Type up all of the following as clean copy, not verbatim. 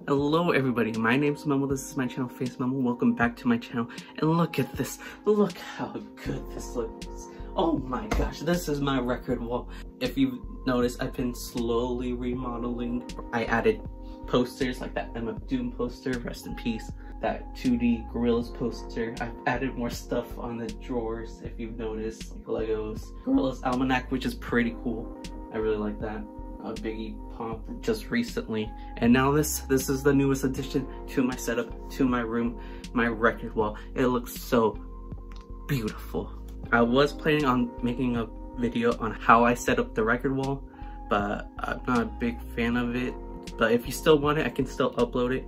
Hello everybody, my name's Memo, this is my channel FancyMemo. Welcome back to my channel, and look at this. Look how good this looks. Oh my gosh, this is my record wall. If you've noticed, I've been slowly remodeling. I added posters like that MF Doom poster, rest in peace. That 2D Gorillaz poster. I've added more stuff on the drawers, if you've noticed, like Legos. Gorillaz Almanac, which is pretty cool. I really like that. Biggie Pump just recently, and now this is the newest addition to my setup, to my room, my record wall. It looks so beautiful. I was planning on making a video on how I set up the record wall, but I'm not a big fan of it. But if you still want it, I can still upload it.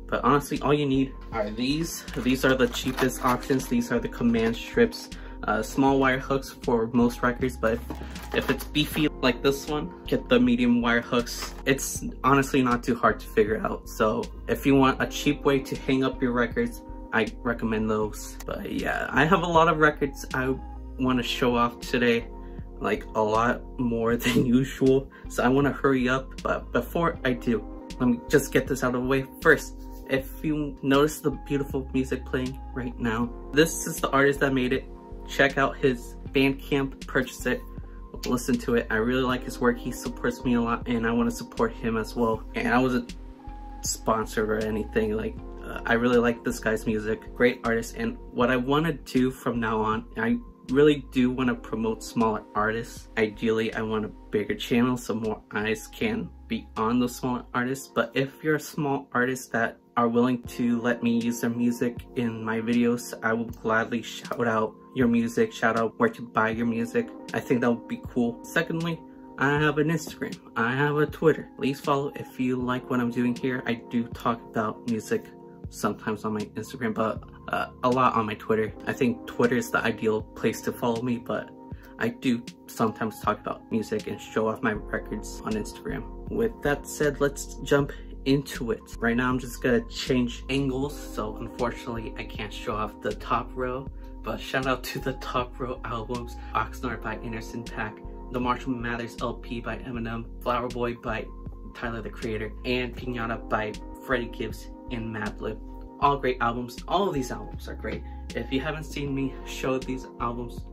But honestly, all you need are these. These are the cheapest options. These are the command strips. Small wire hooks for most records, but if it's beefy like this one, get the medium wire hooks. It's honestly not too hard to figure out. So if you want a cheap way to hang up your records, I recommend those. But yeah, I have a lot of records I want to show off today, like a lot more than usual. So I want to hurry up, but before I do, let me just get this out of the way first. If you notice the beautiful music playing right now, this is the artist that made it. Check out his Bandcamp, purchase it, listen to it. I really like his work. He supports me a lot, and I want to support him as well. And I wasn't sponsored or anything. Like, I really like this guy's music. Great artist. And what I want to do from now on, I really do want to promote smaller artists. Ideally, I want a bigger channel so more eyes can be on those smaller artists. But if you're a small artist that are willing to let me use their music in my videos, I will gladly shout out your music, shout out where to buy your music. I think that would be cool. Secondly, I have an Instagram, I have a Twitter. Please follow if you like what I'm doing here. I do talk about music sometimes on my Instagram, but a lot on my Twitter. I think Twitter is the ideal place to follow me, but I do sometimes talk about music and show off my records on Instagram. With that said, let's jump into it. Right now I'm just gonna change angles, so unfortunately I can't show off the top row, but shout out to the top row albums: Oxnard by Anderson .Paak, The Marshall Mathers LP by Eminem, Flower Boy by Tyler the Creator, and Pinata by Freddie Gibbs and Madlib. All great albums. All of these albums are great. If you haven't seen me show these albums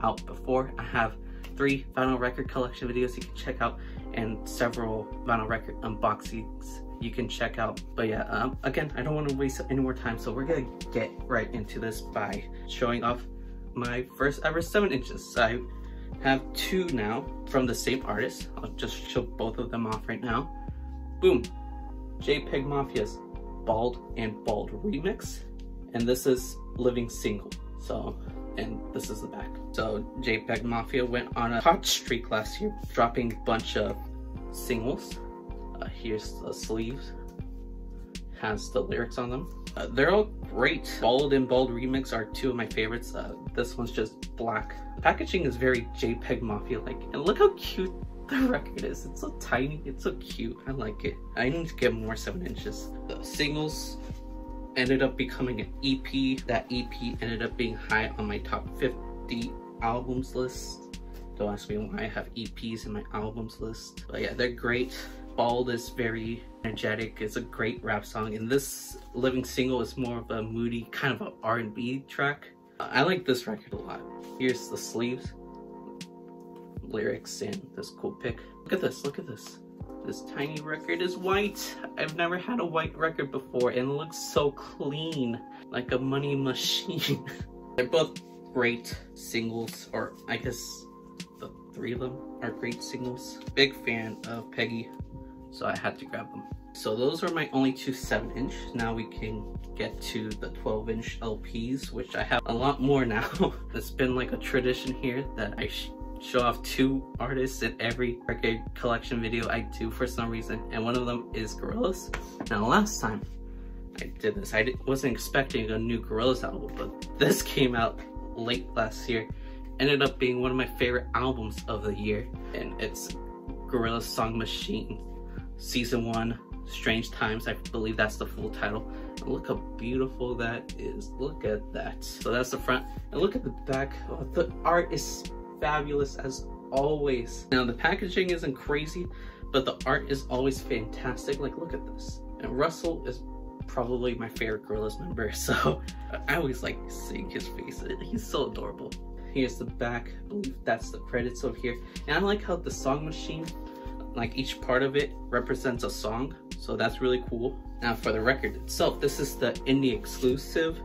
out before, I have 3 vinyl record collection videos you can check out and several vinyl record unboxings you can check out. But yeah, again, I don't want to waste any more time, so we're gonna get right into this by showing off my first ever 7 inches. I have 2 now from the same artist. I'll just show both of them off right now. Boom, JPEGMAFIA's Bald and Bald remix, and this is Living Single. So, and this is the back. So JPEGMAFIA went on a hot streak last year, dropping a bunch of singles. Here's the sleeves, has the lyrics on them. They're all great. Bald and Bald remix are 2 of my favorites. This one's just black. The packaging is very JPEGMAFIA like, and look how cute the record is. It's so tiny, it's so cute. I like it. I need to get more 7 inches. The singles ended up becoming an EP. That EP ended up being high on my top 50 albums list. Don't ask me why I have EPs in my albums list, but yeah, they're great. Bald is very energetic. It's a great rap song, and this Living Single is more of a moody kind of an R&B track. I like this record a lot. Here's the sleeves, lyrics, and this cool pic. Look at this, look at this. This tiny record is white. I've never had a white record before, and it looks so clean, like a money machine. They're both great singles, or I guess the 3 of them are great singles. Big fan of Peggy, so I had to grab them. So those are my only 2 7-inch. Now we can get to the 12-inch LPs, which I have a lot more now. It's been like a tradition here that I show off 2 artists in every record collection video I do for some reason, and one of them is Gorillaz. Now last time I did this, I wasn't expecting a new Gorillaz album, but this came out late last year. Ended up being one of my favorite albums of the year, and it's Gorillaz Song Machine Season 1 Strange Times. I believe that's the full title. And look how beautiful that is. Look at that. So that's the front, and look at the back. Oh, the art is fabulous as always. Now the packaging isn't crazy, but the art is always fantastic. Like, look at this. And Russell is probably my favorite Gorillaz member, so I always like seeing his face. He's so adorable. Here's the back. I believe that's the credits over here. And I like how the song machine, like each part of it represents a song, so that's really cool. Now for the record itself, this is the indie exclusive,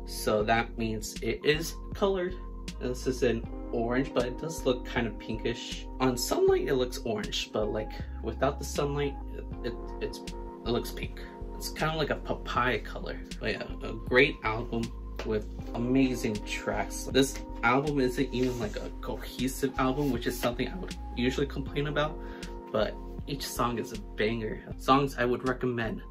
so that means it is colored. This is in orange, but it does look kind of pinkish. On sunlight it looks orange, but like without the sunlight it looks pink. It's kind of like a papaya color. But yeah, a great album with amazing tracks. This album isn't even like a cohesive album, which is something I would usually complain about, but each song is a banger. Songs I would recommend: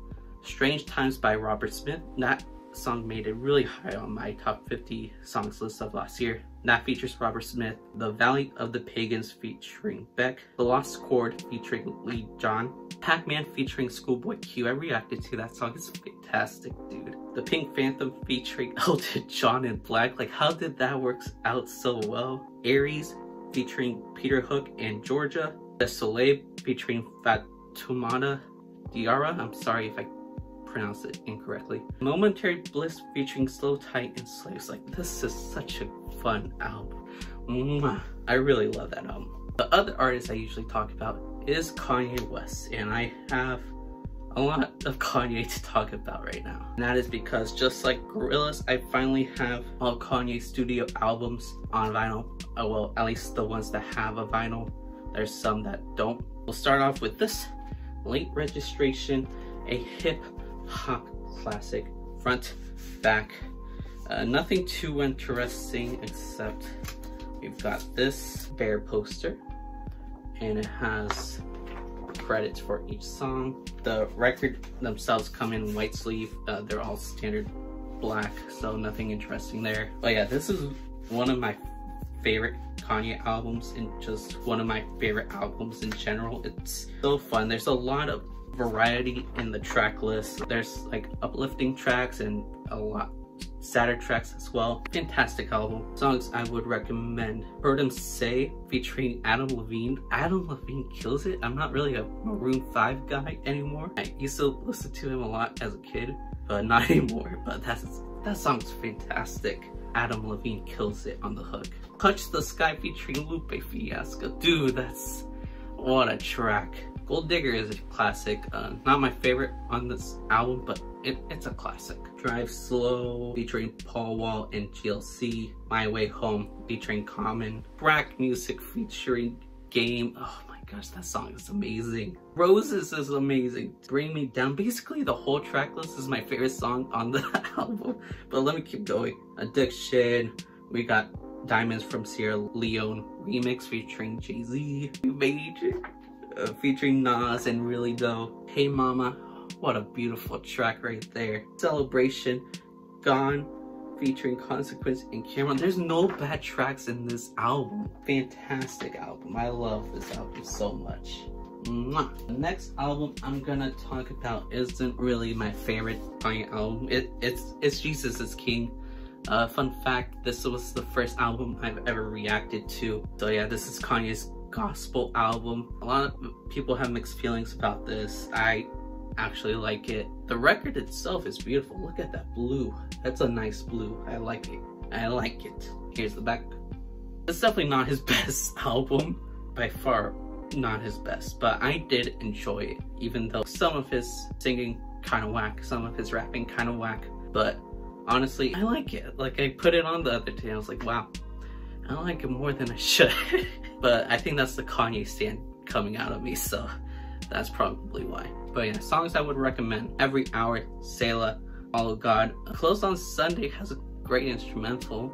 Strange Times by Robert Smith. That song made it really high on my top 50 songs list of last year. That features Robert Smith. The Valley of the Pagans featuring Beck. The Lost Chord featuring Lee John. Pac-Man featuring Schoolboy Q. I reacted to that song. It's fantastic, dude. The Pink Phantom featuring Elton John and Black. Like, how did that work out so well? Aries featuring Peter Hook and Georgia. The Soleil featuring Fatoumata Diarra. I'm sorry if I pronounced it incorrectly. Momentary Bliss featuring Slow Tight and Slaves. Like, this is such a fun album. Mwah. I really love that album. The other artist I usually talk about is Kanye West, and I have a lot of Kanye to talk about right now. And that is because, just like Gorillaz, I finally have all Kanye studio albums on vinyl. Well, at least the ones that have a vinyl. There's some that don't. We'll start off with this Late Registration, a hip-hop classic, front, back. Nothing too interesting except we've got this bear poster, and it has credits for each song. The record themselves come in white sleeve. They're all standard black, so nothing interesting there. But yeah, this is one of my favorite Kanye albums, and just one of my favorite albums in general. It's so fun. There's a lot of variety in the track list. There's like uplifting tracks and a lot sadder tracks as well. Fantastic album. Songs I would recommend: Heard Him Say featuring Adam Levine. Adam Levine kills it. I'm not really a Maroon 5 guy anymore. I used to listen to him a lot as a kid, but not anymore. But that song's fantastic. Adam Levine kills it on the hook. Touch the Sky featuring Lupe Fiasco. Dude, what a track. Gold Digger is a classic. Not my favorite on this album, but it's a classic. Drive Slow featuring Paul Wall and GLC. My Way Home featuring Common. Brack Music featuring Game. Oh my gosh, that song is amazing. Roses is amazing. Bring Me Down. Basically, the whole track list is my favorite song on the album. But let me keep going. Addiction. We got Diamonds from Sierra Leone remix featuring Jay-Z. Major. Featuring Nas and Really Though. Hey Mama, what a beautiful track right there. Celebration, Gone featuring Consequence and Cameron. There's no bad tracks in this album. Fantastic album. I love this album so much. Mwah. The next album I'm gonna talk about isn't really my favorite Kanye album. It's Jesus is King. Fun fact, this was the first album I've ever reacted to. So yeah, this is Kanye's gospel album. A lot of people have mixed feelings about this. I actually like it. The record itself is beautiful. Look at that blue. That's a nice blue. I like it. I like it. Here's the back. It's definitely not his best album. By far not his best, but I did enjoy it, even though some of his singing kind of whack, some of his rapping kind of whack. But honestly, I like it. Like, I put it on the other day, I was like, wow, I like it more than I should. But I think that's the Kanye stan coming out of me, so that's probably why. But yeah, songs I would recommend: Every Hour, Selah, All of God. Closed on Sunday has a great instrumental.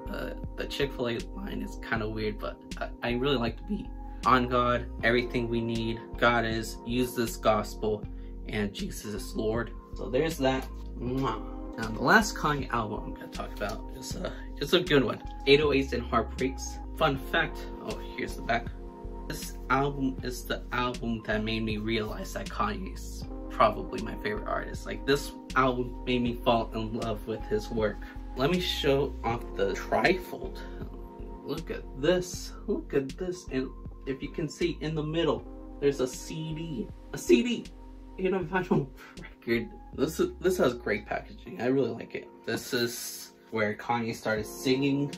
The Chick-fil-A line is kind of weird, but I really like the beat. On God, Everything We Need, God Is, Use This Gospel, and Jesus is Lord. So there's that. Mwah. Now the last Kanye album I'm gonna talk about is a good one. 808s and Heartbreaks. Fun fact, oh, here's the back. This album is the album that made me realize that Kanye is probably my favorite artist. Like, this album made me fall in love with his work. Let me show off the trifold. Look at this. Look at this. And if you can see in the middle, there's a CD. A CD! in a vinyl record. This has great packaging. I really like it. This is where Kanye started singing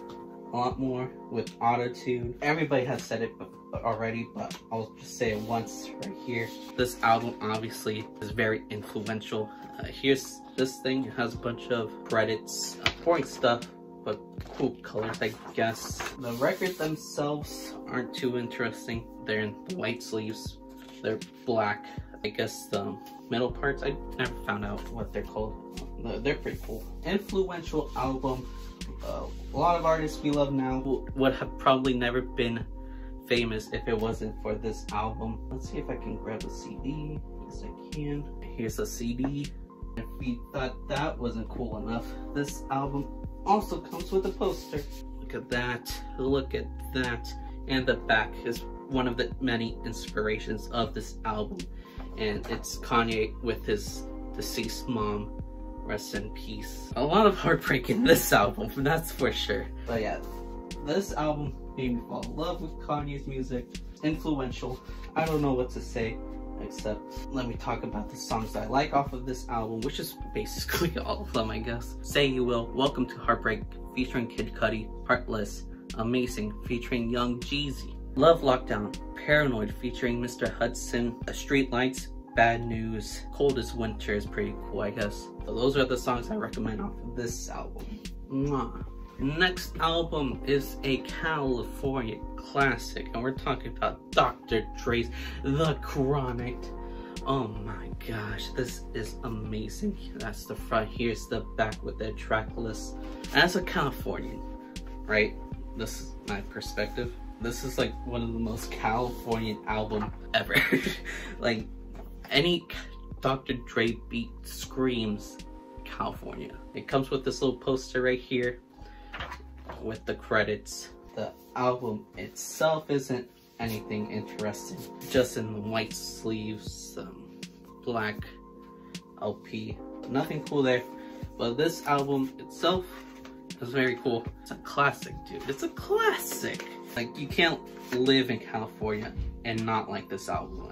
a lot more with auto-tune. Everybody has said it already, but I'll just say it once right here. This album obviously is very influential. Here's this thing. It has a bunch of credits, boring stuff, but cool colors, I guess. The records themselves aren't too interesting. They're in the white sleeves. They're black. I guess the middle parts, I never found out what they're called. They're pretty cool. Influential album. A lot of artists we love now would have probably never been famous if it wasn't for this album. Let's see if I can grab a CD. Yes, I can. Here's a CD. If we thought that wasn't cool enough, this album also comes with a poster. Look at that. Look at that. And the back is one of the many inspirations of this album. And it's Kanye with his deceased mom. Rest in peace. A lot of heartbreak in this album, that's for sure. But yeah, this album made me fall in love with Kanye's music. Influential. I don't know what to say, except let me talk about the songs I like off of this album, which is basically all of them, I guess. Say You Will, Welcome to Heartbreak, featuring Kid Cudi, Heartless, Amazing, featuring Young Jeezy, Love Lockdown, Paranoid, featuring Mr. Hudson, Streetlights, Bad News, Cold as Winter is pretty cool, I guess. So those are the songs I recommend off of this album. Mwah. Next album is a California classic, and we're talking about Dr. Dre's The Chronic. Oh my gosh, this is amazing. That's the front, here's the back with the track list. As a Californian, right, this is my perspective. This is like one of the most Californian album ever. Like, any Dr. Dre beat screams California. It comes with this little poster right here with the credits. The album itself isn't anything interesting, just in the white sleeves, black LP. Nothing cool there, but this album itself is very cool. It's a classic, dude. It's a classic. Like, you can't live in California and not like this album.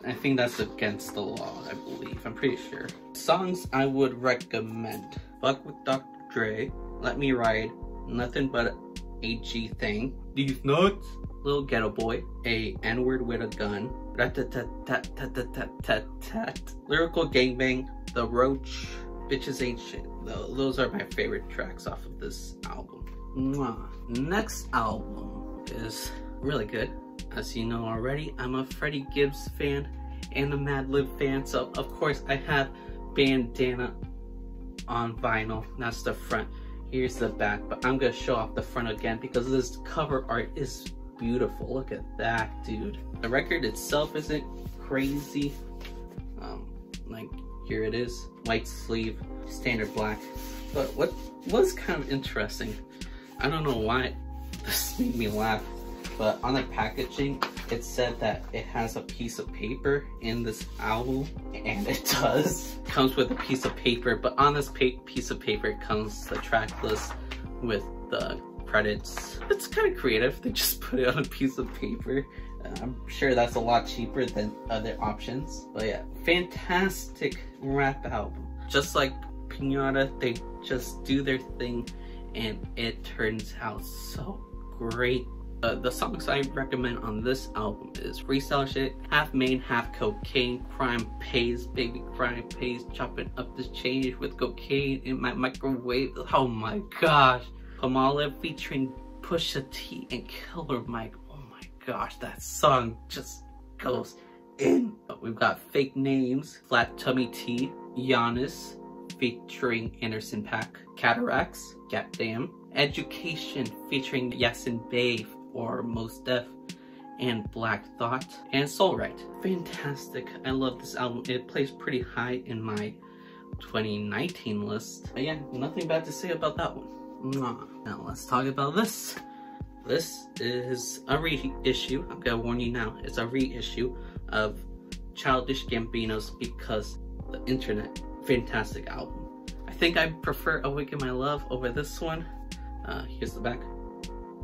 I think that's against the law, I believe. I'm pretty sure. Songs I would recommend: Fuck with Dr. Dre, Let Me Ride, Nothing But a G Thing, These Nuts, Little Ghetto Boy, A N-Word with a Gun, Rat-tat-tat-tat-tat-tat-tat, Lyrical Gangbang, The Roach, Bitches Ain't Shit. Those are my favorite tracks off of this album. Mwah. Next album is really good. As you know already, I'm a Freddie Gibbs fan and a Madlib fan, so of course I have Bandana on vinyl. That's the front. Here's the back, but I'm gonna show off the front again because this cover art is beautiful. Look at that, dude. The record itself isn't crazy. Like, here it is, white sleeve, standard black. But what was kind of interesting, I don't know why this made me laugh, but on the packaging, it said that it has a piece of paper in this album, and it does. It comes with a piece of paper, but on this piece of paper comes the track list with the credits. It's kind of creative. They just put it on a piece of paper. I'm sure that's a lot cheaper than other options. But yeah, fantastic rap album. Just like Pinata, they just do their thing, and it turns out so great. The songs I recommend on this album is Freestyle Shit, Half Main, Half Cocaine, Crime Pays, Baby Crime Pays, Chopping Up This Change with Cocaine in My Microwave. Oh my gosh. Palmolive featuring Pusha T and Killer Mike. Oh my gosh, that song just goes in. We've got Fake Names, Flat Tummy Tea, Giannis featuring Anderson .Paak, Cataracts, Goddamn, Education featuring Yasin Bey or Mos Def, and Black Thought, and Soul Right. Fantastic. I love this album. It plays pretty high in my 2019 list. But yeah, nothing bad to say about that one. Mwah. Now let's talk about this. This is a reissue. I'm gonna warn you now. It's a reissue of Childish Gambino's Because the Internet. Fantastic album. I think I prefer Awaken My Love over this one. Here's the back.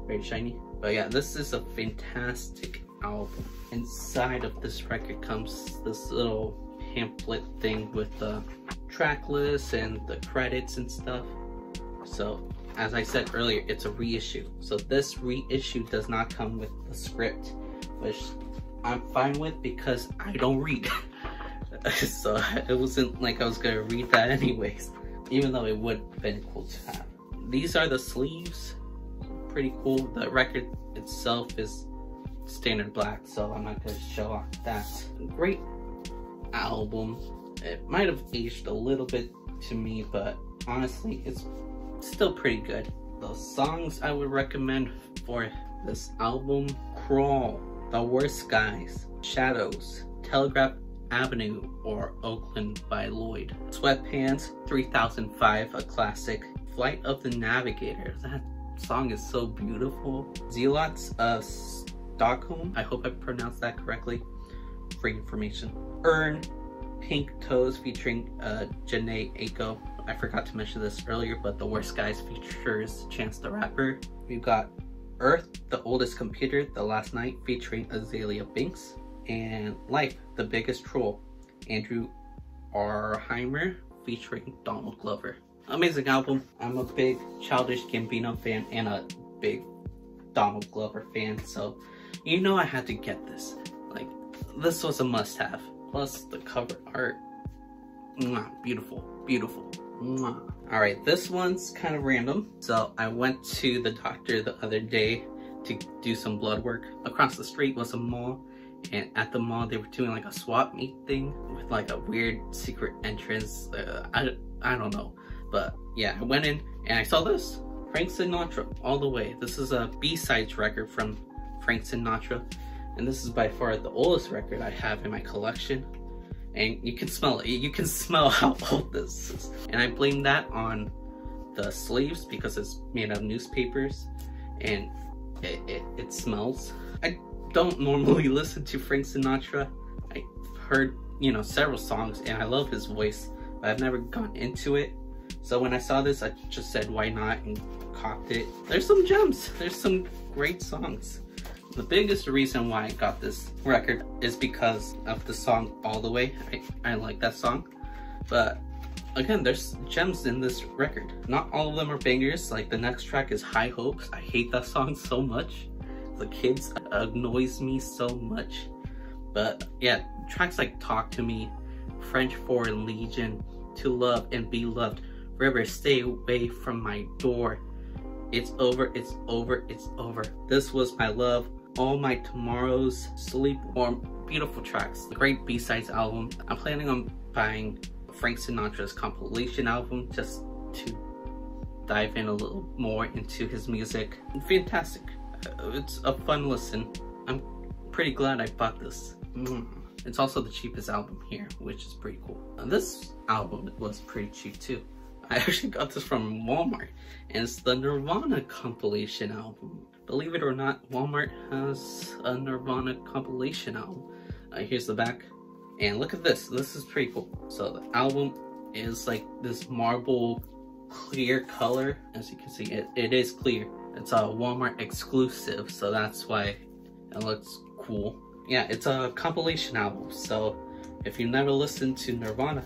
Very shiny. But yeah, this is a fantastic album. Inside of this record comes this little pamphlet thing with the track list and the credits and stuff. So as I said earlier, it's a reissue. So this reissue does not come with the script, which I'm fine with because I don't read. So it wasn't like I was gonna read that anyways, even though it would have been cool to have. These are the sleeves, pretty cool. The record itself is standard black, so I'm not gonna show off that. Great album. It might have aged a little bit to me, but honestly, it's still pretty good. The songs I would recommend for this album: Crawl, The Worst Guys, Shadows, Telegraph Avenue or Oakland by Lloyd, Sweatpants, 3005, a classic, Flight of the Navigator. That song is so beautiful. Zealots of Stockholm, I hope I pronounced that correctly, free information. Earn, Pink Toes featuring Janae Aiko. I forgot to mention this earlier, but The Worst Guys features Chance the Rapper. We've got Earth, The Oldest Computer, The Last Night featuring Azalea Banks. And Life, The Biggest Troll, Andrew Arheimer featuring Donald Glover. Amazing album. I'm a big Childish Gambino fan and a big Donald Glover fan, so you know I had to get this. Like, this was a must-have. Plus the cover art, mwah, beautiful, beautiful. Alright, this one's kind of random. So I went to the doctor the other day to do some blood work. Across the street was a mall, and at the mall they were doing like a swap meet thing with like a weird secret entrance. I don't know, but yeah, I went in and I saw this. Frank Sinatra, All the Way. This is a B-sides record from Frank Sinatra, and this is by far the oldest record I have in my collection. And you can smell it. You can smell how old this is. And I blame that on the sleeves because it's made of newspapers and it smells. I don't normally listen to Frank Sinatra. I've heard, you know, several songs and I love his voice, but I've never gone into it. So when I saw this, I just said, why not, and copped it. There's some gems. There's some great songs. The biggest reason why I got this record is because of the song All the Way. I like that song. But again, there's gems in this record. Not all of them are bangers. Like the next track is High Hopes. I hate that song so much. The kids annoys me so much. But yeah, tracks like Talk to Me, French Foreign Legion, To Love and Be Loved, River, Stay Away From My Door, It's Over, It's Over, It's Over, This Was My Love, All My Tomorrows, Sleep Warm. Beautiful tracks. The great B-sides album. I'm planning on buying Frank Sinatra's compilation album just to dive in a little more into his music. Fantastic. It's a fun listen. I'm pretty glad I bought this. It's also the cheapest album here, which is pretty cool. This album was pretty cheap too. I actually got this from Walmart, and it's the Nirvana compilation album. Believe it or not, Walmart has a Nirvana compilation album. Here's the back, and look at this. This is pretty cool. So the album is like this marble clear color. As you can see, it is clear. It's a Walmart exclusive, so that's why it looks cool. Yeah, it's a compilation album, so if you've never listened to Nirvana,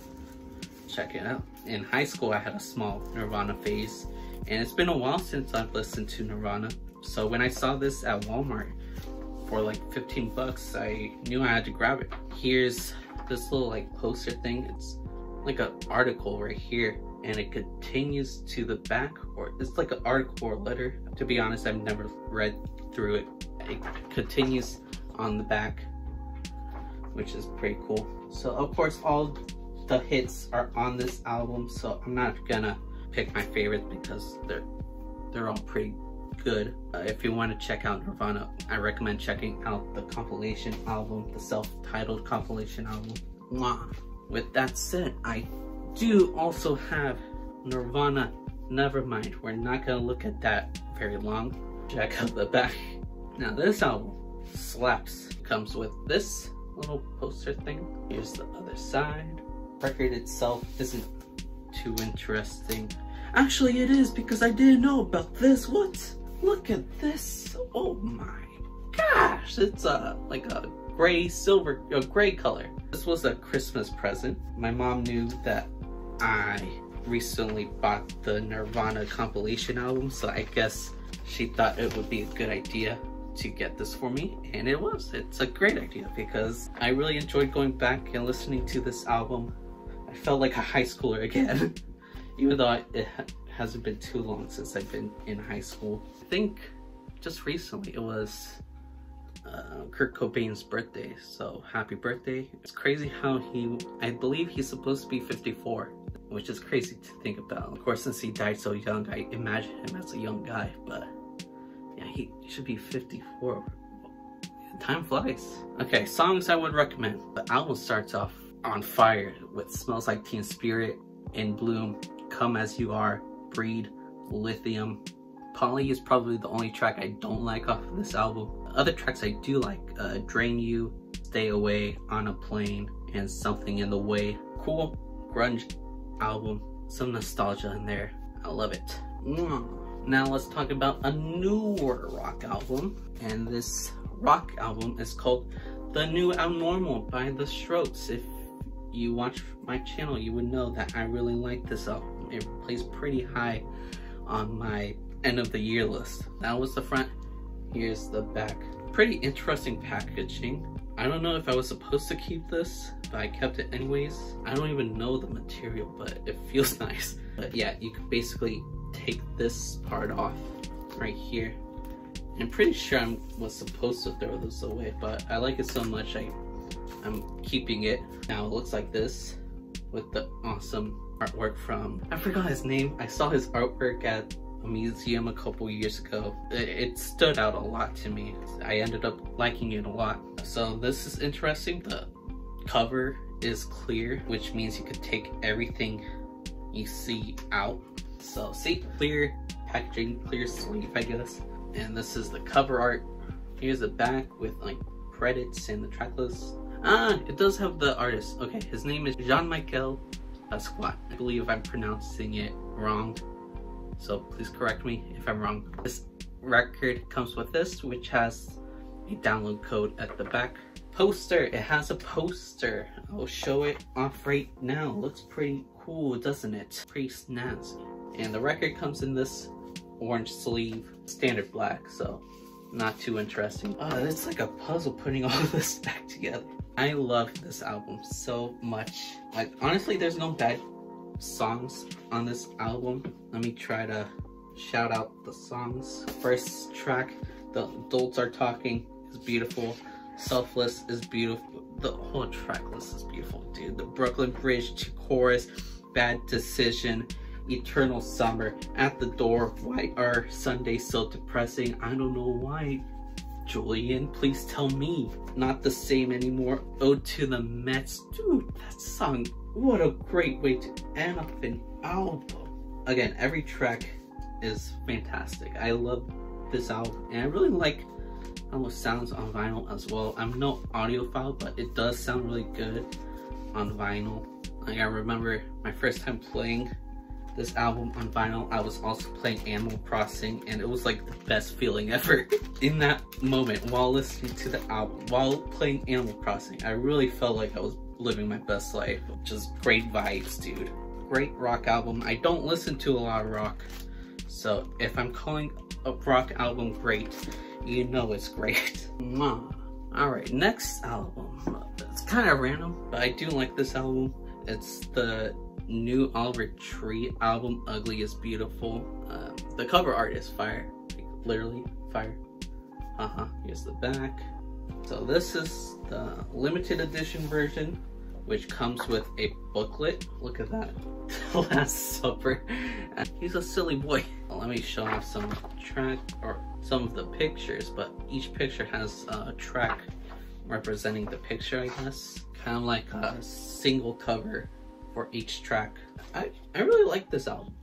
check it out. In high school, I had a small Nirvana phase, and it's been a while since I've listened to Nirvana. So when I saw this at Walmart for like 15 bucks, I knew I had to grab it. Here's this little like poster thing. It's like an article right here, and it continues to the back, or it's like an article or letter. To be honest, I've never read through it. It continues on the back, which is pretty cool. So of course, all the hits are on this album, so I'm not gonna pick my favorites because they're all pretty good. If you want to check out Nirvana, I recommend checking out the compilation album, the self-titled compilation album. Mwah. With that said, I do also have Nirvana Nevermind. We're not gonna look at that very long. Check out the back. Now this album slaps. It comes with this little poster thing. Here's the other side. Record itself isn't too interesting. Actually it is, because I didn't know about this. What? Look at this. Oh my gosh. It's like a gray silver, a gray color. This was a Christmas present. My mom knew that I recently bought the Nirvana compilation album, so I guess she thought it would be a good idea to get this for me, and it was. It's a great idea because I really enjoyed going back and listening to this album. I felt like a high schooler again, even though it hasn't been too long since I've been in high school. I think just recently it was Kurt Cobain's birthday, so happy birthday. It's crazy how I believe he's supposed to be 54, which is crazy to think about. Of course, since he died so young, I imagine him as a young guy, but yeah, he should be 54. Time flies. Okay, songs I would recommend. The album starts off on fire with Smells Like Teen Spirit, In Bloom, Come As You Are, Breed, Lithium. Polly is probably the only track I don't like off of this album. Other tracks I do like, Drain You, Stay Away, On a Plane, and Something in the Way. Cool grunge album, some nostalgia in there. I love it. Now let's talk about a newer rock album, and this rock album is called The New Abnormal by The Strokes. If you watch my channel, you would know that I really like this album. It plays pretty high on my end of the year list. That was the front, here's the back. Pretty interesting packaging. I don't know if I was supposed to keep this, but I kept it anyways. I don't even know the material, but it feels nice. But yeah, you could basically take this part off right here. I'm pretty sure I was supposed to throw this away, but I like it so much I'm keeping it. Now it looks like this with the awesome artwork from, I forgot his name. I saw his artwork at a museum a couple years ago. It stood out a lot to me. I ended up liking it a lot. So this is interesting. The cover is clear, which means you could take everything you see out. So see, clear packaging, clear sleeve, I guess. And this is the cover art. Here's the back with like credits and the track list. It does have the artist. Okay, his name is Jean-Michel Basquiat. I believe I'm pronouncing it wrong, so please correct me if I'm wrong. This record comes with this, which has a download code at the back. Poster, it has a poster. I'll show it off right now. Looks pretty cool, doesn't it? Pretty snazzy. And the record comes in this orange sleeve, standard black, so not too interesting. It's like a puzzle putting all of this back together. I love this album so much. Like, honestly, there's no bad songs on this album. Let me try to shout out the songs. First track, The Adults Are Talking, is beautiful. Selfless is beautiful. The whole track list is beautiful, dude. The Brooklyn Bridge to chorus, Bad Decision, Eternal Summer, At the Door, Why Are Sundays So Depressing? I don't know why, Julian, please tell me. Not the Same Anymore, Ode to the Mets. Dude, that song, what a great way to end up an album. Again, every track is fantastic. I love this album, and I really like how it sounds on vinyl as well. I'm no audiophile, but it does sound really good on vinyl. Like, I remember my first time playing this album on vinyl, I was also playing Animal Crossing, and it was like the best feeling ever. In that moment, while listening to the album, while playing Animal Crossing, I really felt like I was living my best life. Just great vibes, dude. Great rock album. I don't listen to a lot of rock, so if I'm calling a rock album great, you know it's great. Alright, next album. It's kind of random, but I do like this album. It's the new Oliver Tree album, Ugly is Beautiful. The cover art is fire, like, literally fire. Here's the back. So this is the limited edition version, which comes with a booklet. Look at that. The Last Supper. He's a silly boy. Let me show off some track or some of the pictures, but each picture has a track representing the picture, I guess. Kind of like a single cover for each track. I really like this album.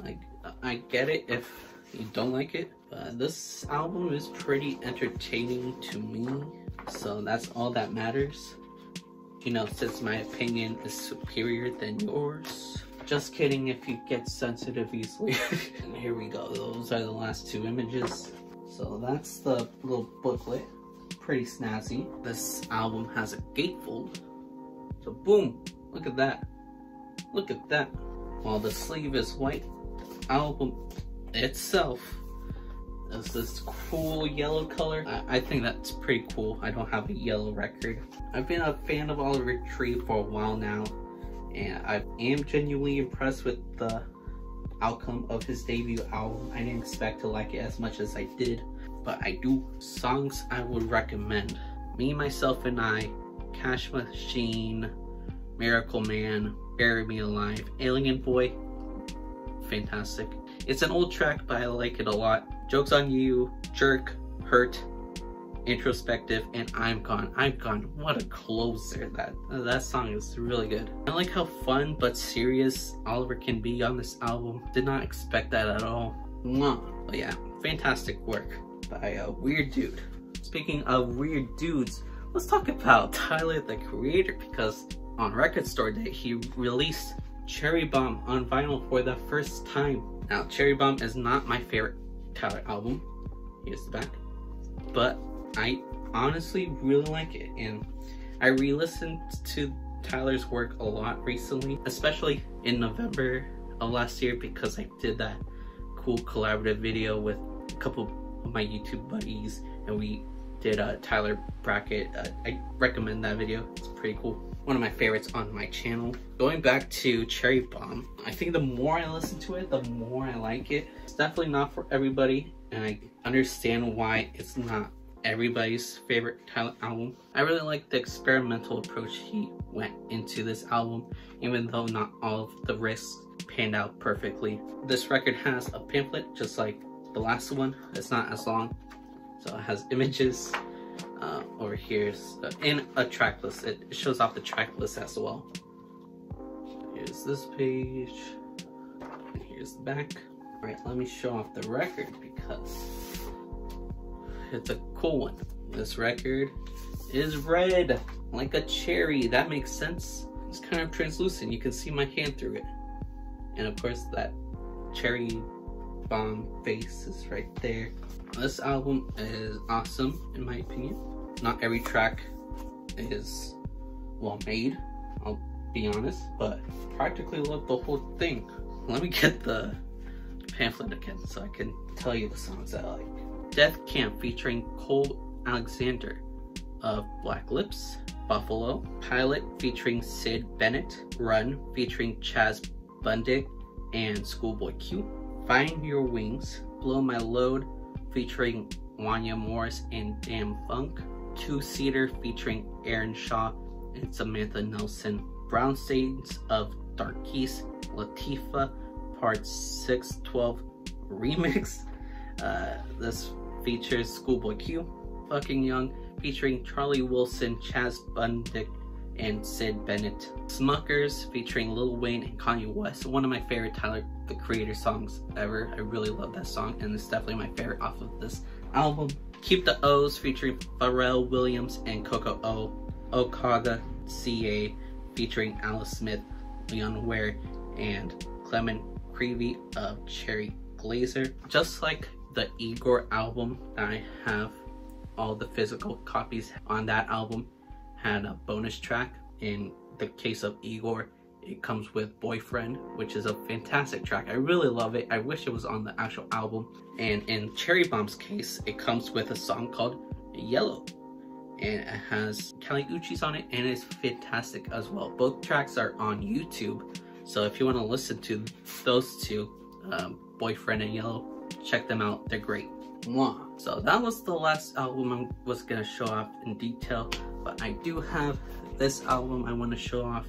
Like, I get it if you don't like it, but this album is pretty entertaining to me, so that's all that matters. You know, since my opinion is superior than yours. Just kidding if you get sensitive easily. And here we go, those are the last two images. So that's the little booklet, pretty snazzy. This album has a gatefold, So boom, look at that. Look at that. While the sleeve is white, the album itself is this cool yellow color. I think that's pretty cool. I don't have a yellow record. I've been a fan of Oliver Tree for a while now, and I am genuinely impressed with the outcome of his debut album. I didn't expect to like it as much as I did, but I do. Songs I would recommend: Me, Myself, and I, Cash Machine, Miracle Man, Bury Me Alive, Alien Boy, fantastic. It's an old track, but I like it a lot. Joke's on You, Jerk, Hurt, Introspective, and I'm Gone. I'm Gone, what a closer. That song is really good. I like how fun but serious Oliver can be on this album. Did not expect that at all. Mwah. But yeah, fantastic work by a weird dude. Speaking of weird dudes, let's talk about Tyler the Creator, because on Record Store Day he released Cherry Bomb on vinyl for the first time. Now, Cherry Bomb is not my favorite Tyler album. Here's the back. But I honestly really like it, and I re-listened to Tyler's work a lot recently, especially in November of last year, because I did that cool collaborative video with a couple of my YouTube buddies, and we did a Tyler bracket. I recommend that video. It's pretty cool. One of my favorites on my channel. Going back to Cherry Bomb, I think the more I listen to it, the more I like it. It's definitely not for everybody, and I understand why it's not everybody's favorite Tyler album. I really like the experimental approach he went into this album, even though not all of the risks panned out perfectly. This record has a pamphlet just like the last one. It's not as long, so it has images over here, and a track list. It shows off the track list as well. Here's this page, and here's the back. All right, let me show off the record because it's a cool one. This record is red, like a cherry. That makes sense. It's kind of translucent. You can see my hand through it. And of course, that Cherry Bomb face is right there. This album is awesome, in my opinion. Not every track is well made, I'll be honest, but practically love the whole thing. Let me get the pamphlet again so I can tell you the songs that I like. Death Camp featuring Cole Alexander of Black Lips. Buffalo. Pilot featuring Sid Bennett. Run featuring Chaz Bundick and Schoolboy Q. Find Your Wings. Blow My Load featuring Wanya Morris and Damn Funk. Two-Seater featuring Aaron Shaw and Samantha Nelson. Brown Stains of Darkest. Latifah Part 612 Remix. This features Schoolboy Q. Fucking Young featuring Charlie Wilson, Chaz Bundick, and Sid Bennett. Smuckers featuring Lil Wayne and Kanye West. One of my favorite Tyler the Creator songs ever. I really love that song, and it's definitely my favorite off of this album. Keep the O's featuring Pharrell Williams and Coco O. Okada CA featuring Alice Smith, Leon Ware, and Clement Creevy of Cherry Glazer. Just like the Igor album that I have all the physical copies on, that album had a bonus track. In the case of Igor, it comes with Boyfriend, which is a fantastic track. I really love it. I wish it was on the actual album. And in Cherry Bomb's case, it comes with a song called Yellow, and it has Kali Uchis on it, and it's fantastic as well. Both tracks are on YouTube, so if you want to listen to those two, Boyfriend and Yellow, check them out. They're great. Mwah. So that was the last album I was gonna show off in detail, but I do have this album I want to show off.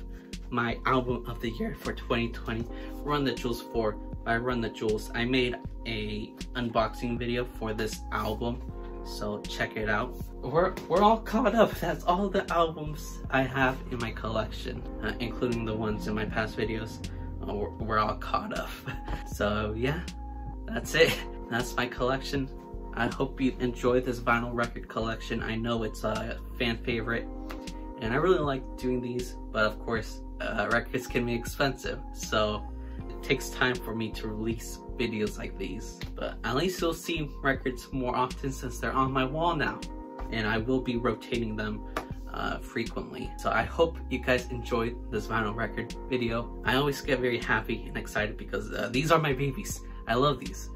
My album of the year for 2020, Run the Jewels 4 by Run the Jewels. I made a unboxing video for this album, so check it out. We're all caught up. That's all the albums I have in my collection, including the ones in my past videos. We're all caught up. So yeah, that's it. That's my collection. I hope you enjoy this vinyl record collection. I know it's a fan favorite, and I really like doing these, but of course, records can be expensive, so it takes time for me to release videos like these. But at least you'll see records more often since they're on my wall now, and I will be rotating them frequently. So I hope you guys enjoyed this vinyl record video. I always get very happy and excited because these are my babies. I love these.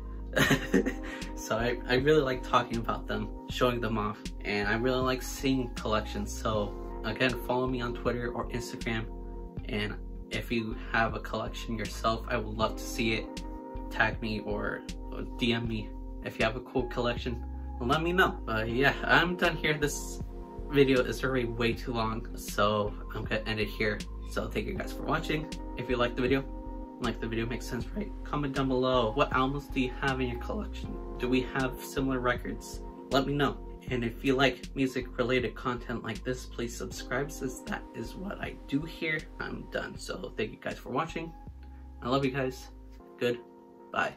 So I really like talking about them, showing them off, and I really like seeing collections. So again, follow me on Twitter or Instagram, and if you have a collection yourself, I would love to see it. Tag me or DM me if you have a cool collection. Let me know. Yeah, I'm done here. This video is already way too long, so I'm gonna end it here. So thank you guys for watching. If you liked the video, makes sense, right? Comment down below. What albums do you have in your collection? Do we have similar records? Let me know. And if you like music related content like this, please subscribe, since that is what I do here. I'm done. So thank you guys for watching. I love you guys. Goodbye.